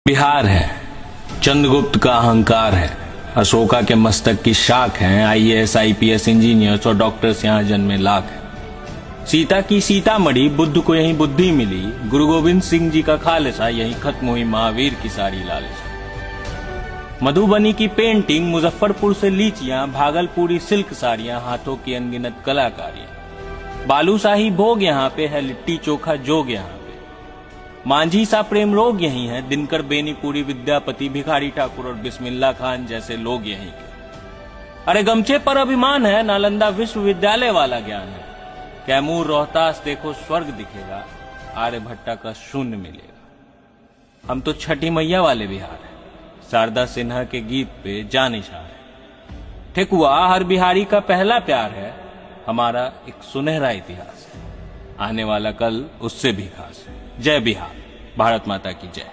बिहार है, चंद्रगुप्त का अहंकार है, अशोका के मस्तक की शाख हैं, आईएएस आईपीएस इंजीनियर्स और डॉक्टर्स यहाँ जन्मे लाख हैं। सीता की सीतामढ़ी, बुद्ध को यहीं बुद्धि मिली, गुरु गोविंद सिंह जी का खालसा, यहीं खत्म हुई महावीर की सारी लालसा। मधुबनी की पेंटिंग, मुजफ्फरपुर से लीचियां, भागलपुरी सिल्क साड़ियां, हाथों की अनगिनत कलाकारियां। बालूशाही भोग यहाँ पे है, लिट्टी चोखा जोग यहाँ पे। मांझी सा प्रेम रोग यही है, दिनकर बेनीपुरी विद्यापति, भिखारी ठाकुर और बिस्मिल्लाह खान जैसे लोग यहीं के। अरे गमछे पर अभिमान है, नालंदा विश्वविद्यालय वाला ज्ञान है। कैमूर रोहतास देखो स्वर्ग दिखेगा, आर्यभट्टा का शून्य मिलेगा। हम तो छठी मैया वाले बिहार है, शारदा सिन्हा के गीत पे जानिशान है। ठेकुआ हर बिहारी का पहला प्यार है, हमारा एक सुनहरा इतिहास है। आने वाला कल उससे भी खास है। जय बिहार, भारत माता की जय।